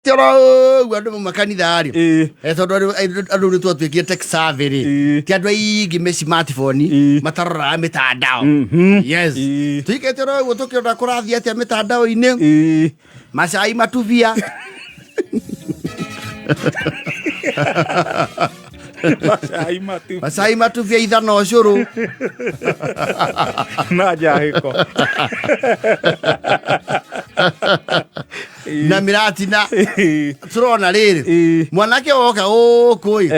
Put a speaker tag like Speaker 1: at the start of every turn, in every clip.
Speaker 1: Tuikete ro andu makanitha ri. Tondu andu ni twatuikie tech survey ri. Ti andu aingi me smartphone matarora mitandao. Yes. Tuikete ro tukiona kurathia atia mitandao ini. Macai matuvia. Masai matuvia ithano curu.
Speaker 2: Na jahiko.
Speaker 1: Na miratina turona riri mwanake woka ukui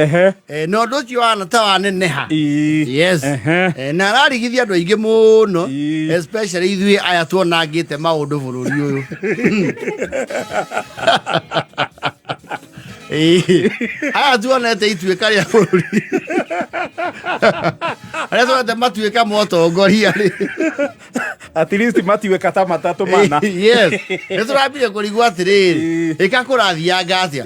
Speaker 1: no nducio ana tawa neneha. Yes. Na rarigithia andu aingi muno especially ithui aya tuonangite maundu bururi uyu. Aya tuonete ituika ria bururi. Aya tuonete matuika motongoria ri.
Speaker 2: At least matiweka ta matatu mana.
Speaker 1: Yes. Turambire kurigwa atiriri. Ikakurathia ngatia.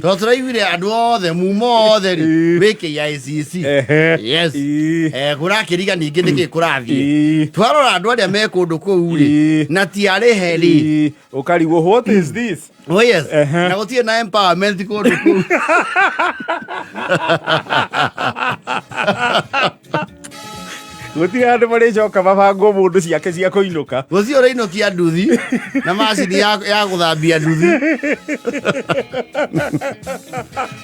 Speaker 1: To turaiguire andu othe mumo othe wiki ya ICC. Yes. Kurakiriga ningi niki kurathia. Twarora andu aria me kundu kuu ri na ti ari heri.
Speaker 2: Ukarigwo what is this?
Speaker 1: Oh yes. Na gutie na empowerment kundu kuu.
Speaker 2: Guti andu mari joka mabango mundu ciake cia kuinuka.
Speaker 1: Gucio reinokia nduthi na macini ya guthambia nduthi.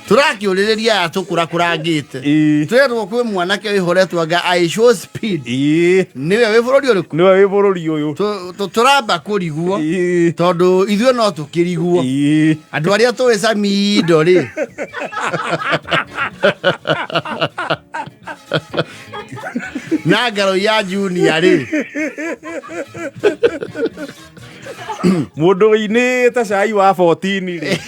Speaker 1: Turakiuriria atukura kurangite. Twerwo kwi mwanake wihoretwo anga I show speed. Niwe wi bururi uriku?
Speaker 2: Niwe wi bururi uyu.
Speaker 1: Turamba kuriguo tondu ithuĩ no tukiriguo. Andu aria tuwe sami ndori. Na ngaro ya junior ri.
Speaker 2: Mundu ini ta cai wa 14 ri.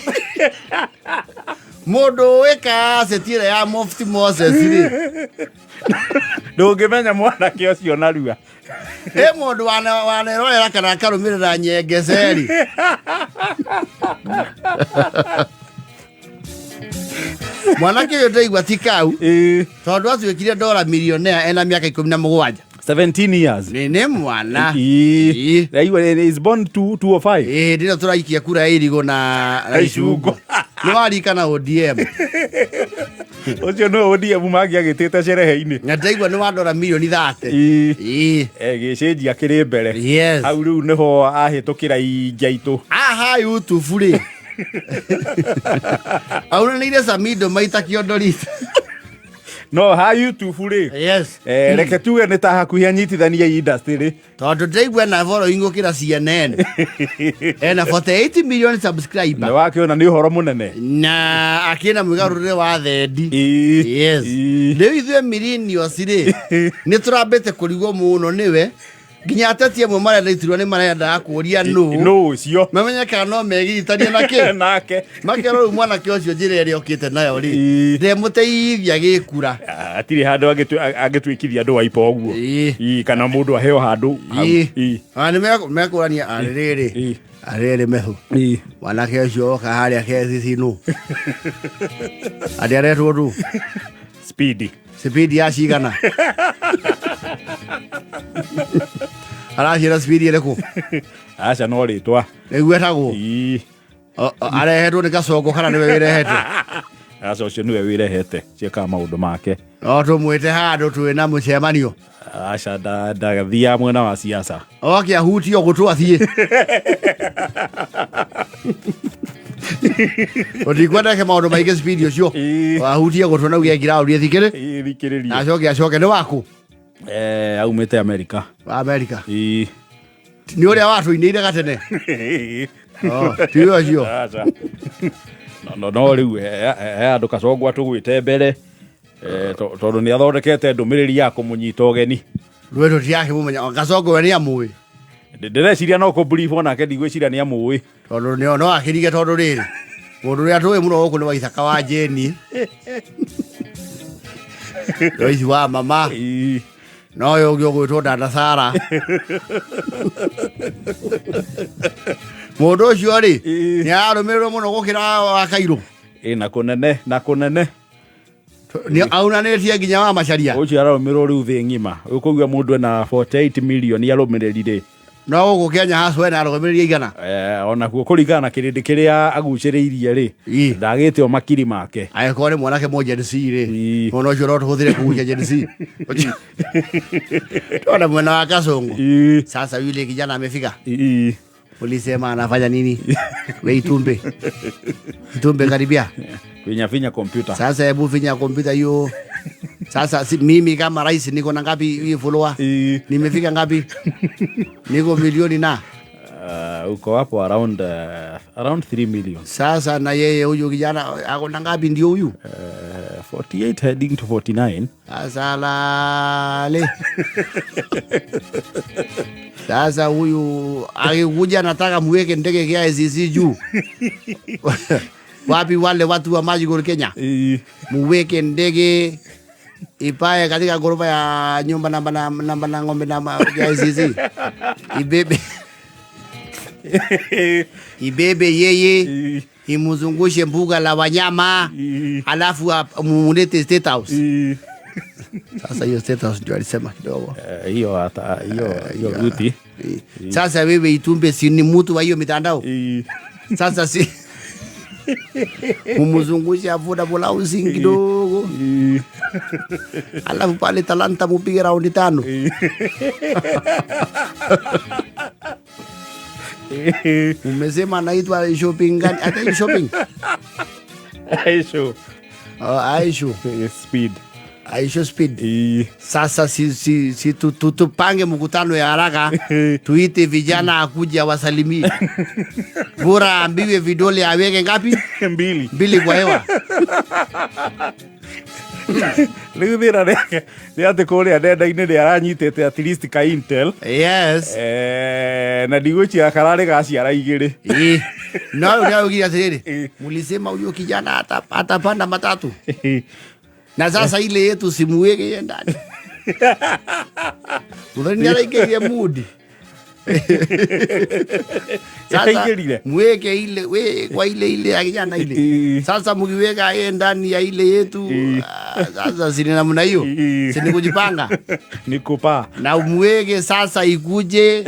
Speaker 1: Mundu weka setire ya Mufti Moses ri.
Speaker 2: Ndungimenya mwanake ucio narua.
Speaker 1: Mundu wanerorera kana karumirira nyengeceri. Mwanake uyu ndaigua ti kau tondu atuikire $1 millionaire ena miaka 17.
Speaker 2: 17 years.
Speaker 1: Ni mwana.
Speaker 2: Is born 205.
Speaker 1: Ndira turaikia kura irigo na icungo. Ni warikana ODM.
Speaker 2: Ucio no ODM magi agitite cerehe-ini.
Speaker 1: Na ndaigua ni wa $30 million.
Speaker 2: Gicenjia kiri mbere.
Speaker 1: Yes.
Speaker 2: Au riu niho ahitukira injaitu.
Speaker 1: Aha YouTube ri. Auna nire Samido maita kiondorite.
Speaker 2: No ha YouTube ri.
Speaker 1: Yes.
Speaker 2: Reke tuwe ni ta hakuhi anyitithania industry ri.
Speaker 1: Tondu ndaigua na following ukira CNN. Ena 48 million subscribers.
Speaker 2: Na wakiona ni uhoro munene.
Speaker 1: Na akina mwigarurire wa thendi. Yes. Riu ithuĩ millions ri ni turambite kurigwo muno niwe. Ginya atati amwe marenda iturwa ni marenda akuria
Speaker 2: no ucio
Speaker 1: memenya kana no megitania nake
Speaker 2: nake
Speaker 1: makero mwana kio cio njire eri okite nayo ri ndemuteithia gikura
Speaker 2: atiri handu agitwikithia andu waipa oguo kana mundu aheo handu
Speaker 1: ni mekurania arere mehu mwana kio cio ka haria kesi no adiare rodu speed ya cigana arashira speed iriku
Speaker 2: acha no ritwa
Speaker 1: niguetagwo arehetwo ni gacongo kana niwe wirehete
Speaker 2: acha ucio niwe wirehete cieka maundu make
Speaker 1: no tumwite handu twina mucemanio
Speaker 2: acha ndathia mwena wa siasa
Speaker 1: okia hutio gutwathie Odikwenda ke maundu maige speed ucio wahutie gutona ugiagira urie thikiriria acoke ni waku
Speaker 2: aumite America
Speaker 1: ni uria watu inire gatene tiyo cio
Speaker 2: no riu andu kacongwa tugwite mbere tondu ni athondekete ndumiriri ya kumunyita ugeni
Speaker 1: rweto tiake mumenya gacongo we ni amui
Speaker 2: ndireciria no ko brief ona ke ndigwiciria ni amui
Speaker 1: tondu ni no akirige tondu riri mundu ria tuwe muno guku ni wa Ithaka wa Jeni Roisi wa mama no yo gwitwo Dada Sara mundu ucio ri ni arumirwo muno gukira wa Kairo
Speaker 2: na kunene
Speaker 1: ni aunanitie nginya wa macaria
Speaker 2: ucio ararumirwo riu thi ngima ukugwa mundu na 48 million yarumiriri ri
Speaker 1: no gå Kenya haswe na rogomeria igana
Speaker 2: ona kuo kuringana kirindi kiria aguciriirie ri ndagite o makiri make
Speaker 1: aikore mwanake moja DC ri ono cio roto huthire kugucia JDC ona mwana wa Kasongo sasa yule kijana amefika ulisema anafanya nini we Itumbe karibia
Speaker 2: finya kompyuta
Speaker 1: sasa hebu finya kompyuta hiyo sasa mimi kama rais niko na ngapi hii follower nimefika ngapi niko milioni na
Speaker 2: uko hapo around 3 million
Speaker 1: sasa na yeye huyo kijana ako na ngapi ndio huyu
Speaker 2: 48 heading to 49
Speaker 1: asalale sasa huyu akikuja anataka muweke ndege kia ICC juu wapi wale watu wa Magical Kenya muweke ndege ipae katika gorofa ya nyumba namba ngombe ya ICC ibebe yeye imuzungushe mbuga la wanyama alafu mumulete State House sasa hiyo State House ndio alisema kidogo
Speaker 2: hiyo hata hiyo duty
Speaker 1: sasa wewe Itumbe si ni mtu wa hiyo mitandao sasa si mumuzungushe avuda bola usingi kidogo alafu pale Talanta mupige raundi 5 umesema anaitwa shopping gani hata shopping Aisho speed sasa si tupange mkutano ya haraka tuite vijana akuja wasalimie bora ambiwe vidole aweke ngapi 2 kwa hewa
Speaker 2: Riu thira ni ati kuria nenda-ini ni aranyitete at least ka Intel
Speaker 1: yes
Speaker 2: na ndigwicia karari gaciara igiri
Speaker 1: no ndio ugira atiriri mulisema huyo kijana atapanda matatu na sasa ile yetu simuweke ndani udhani alaike mood sasa mweke ile we kwa ile ya kijana ile sasa mkiweka yeye ndani ya ile yetu sasa sina namna hiyo sini kujipanga
Speaker 2: nikupa
Speaker 1: na umweke sasa ikuje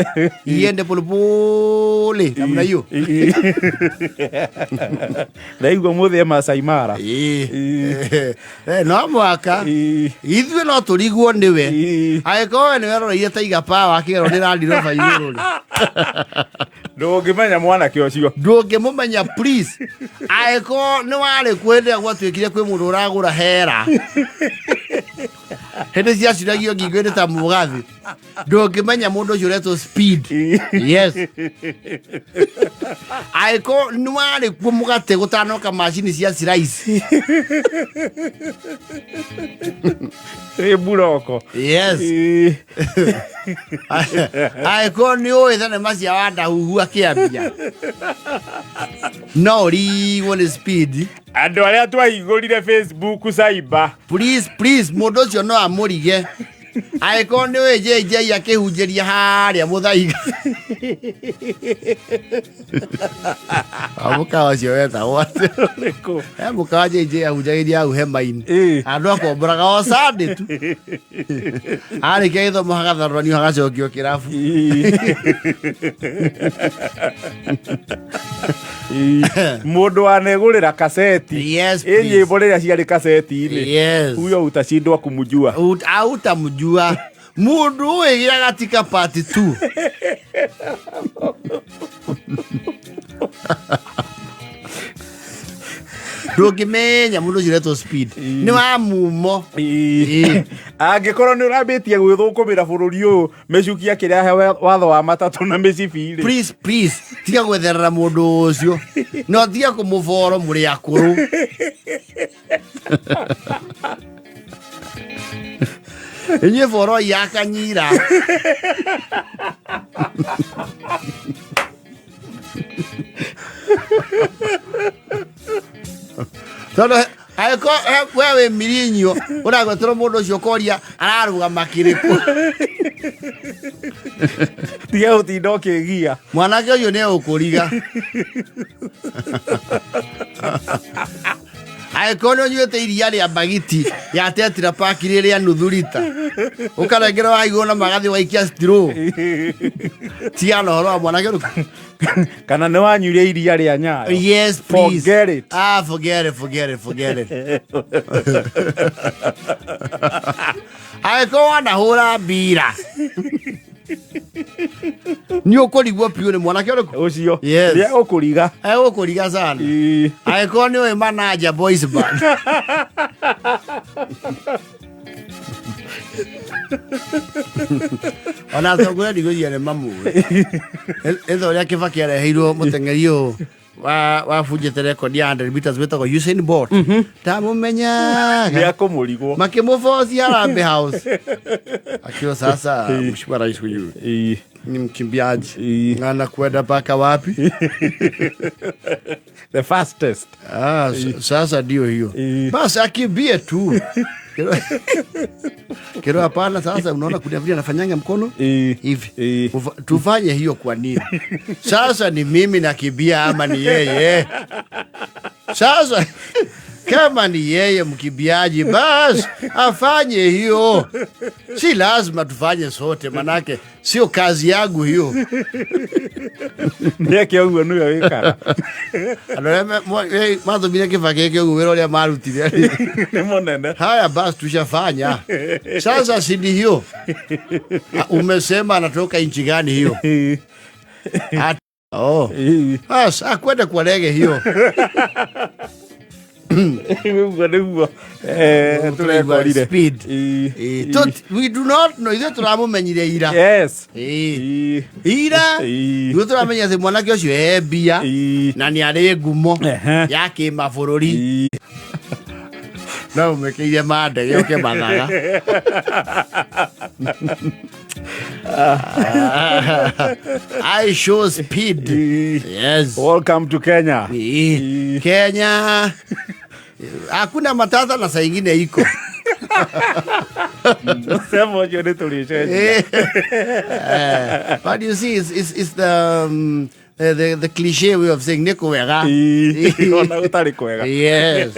Speaker 1: iende polepole namna hiyo
Speaker 2: na hiyo muthe Masai Mara
Speaker 1: no mwaka ithwe no turiguo niwe aiko ni wero ile taiga power akero ni randi rofa iguru
Speaker 2: ndungimenya mwana kiocio
Speaker 1: ndungimumenya please aiko ni wale kwende gwatwikire kwi mundu uragura hera hende cia ciragio ngingwende ta mugathi ndungimenya mundu ucio reto speed yes aiko ni wale ku mugate gutanoka machine cia ciraici
Speaker 2: buroko
Speaker 1: yes aiko ni oithane macia wanda huhu akiambia no riwo speed
Speaker 2: andu aria twaigurire Facebook cyber
Speaker 1: please mundu ucio no amurige aiko ni we JJ akihunjiria haria muthaiga amuka ucio weta wote
Speaker 2: riko
Speaker 1: amuka JJ ahunjagiria au hema-ini andu akomboraga o Sunday tu ari keitho muhagatharani hagacokio kirabu
Speaker 2: mundu anegurira kaseti
Speaker 1: yes
Speaker 2: nyimbo riria ciari kaseti-ini
Speaker 1: yes
Speaker 2: huyo utashindwa kumjua
Speaker 1: utamjua mundu uigira katika part 2 ndungimenya mundu uciretwo speed ni wa mumo
Speaker 2: angikorwo ni urambitie gwithukumira bururi uyu mecukia kiria watho wa matatu na micibiri
Speaker 1: please tiga gwetherera mundu ucio no tiga kumuvoro muri akuru enye foro yakanyira Todo aiko wewe mirinyo uragwetera mundu ucio koria araruga makiriku
Speaker 2: tiga utinda ukigia
Speaker 1: mwanake uyu ni ukuriga kono nyuete iria rĩa mbagiti ya Tetra Pak rĩrĩa nuthu lita ũkarengera wa igũrũ na magathi waikia straw tiana horo wa mwanake rũku
Speaker 2: kana nĩ wanyuire iria rĩa Nyayo.
Speaker 1: Yes, please.
Speaker 2: Forget it.
Speaker 1: Forget it. Aĩkorwo wanahũra mbira nĩ ũkũrigwo piũ nĩ mwanake ũrĩkũ
Speaker 2: ũcio
Speaker 1: Yes.
Speaker 2: rĩa ũkũriga
Speaker 1: egũkũriga sana aĩkorwo nĩ ũĩ manager boys band ona tongoria ndigũria nĩ mamu etho ũrĩa Kibaki areheirwo mũteng'eri ũyũ wabunjĩte rekondi ya 100 meters wĩtagwo Usain Bolt ndamumenyaga
Speaker 2: rĩa kũmũrigwo
Speaker 1: makĩmũbocia Harambee House akiwa sasa mheshimiwa rais huyu ni mkimbiaji anakwenda mpaka wapi?
Speaker 2: The fastest.
Speaker 1: Sasa ndio hiyo basi akimbie tu kero hapana. Sasa unaona kuna vile anafanyanga mkono hivi tufanye hiyo kwa nini? Sasa ni mimi nakimbia ama ni yeye? Sasa kama ni yeye mkimbiaji basi afanye hiyo, si lazima tufanye sote, manake sio kazi yangu hiyo.
Speaker 2: Ndiye kiongo nuyo wika
Speaker 1: Anasema mwanzo bila Kibaki kiongo wero ile marutile
Speaker 2: ni monene.
Speaker 1: Haya basi tushafanya. Sasa si hiyo. Umesema anatoka nchi gani hiyo? Sasa kwenda kwa ndege hiyo. Speed. We do not know. Ithe turamumenyire ira.
Speaker 2: Yes.
Speaker 1: Ira. Ithe turamenya ati mwanake ucio ebia na ni ari ngumo ya kimabũrũri. No umekeire mandege uke mathaga. I show speed. Yes.
Speaker 2: Welcome to Kenya.
Speaker 1: Kenya. Hakuna matata na saa ingine iko.
Speaker 2: Sema jone tulishe.
Speaker 1: But you see, it's the cliche way of saying niko wega.
Speaker 2: Ona utari kwega.
Speaker 1: Yes.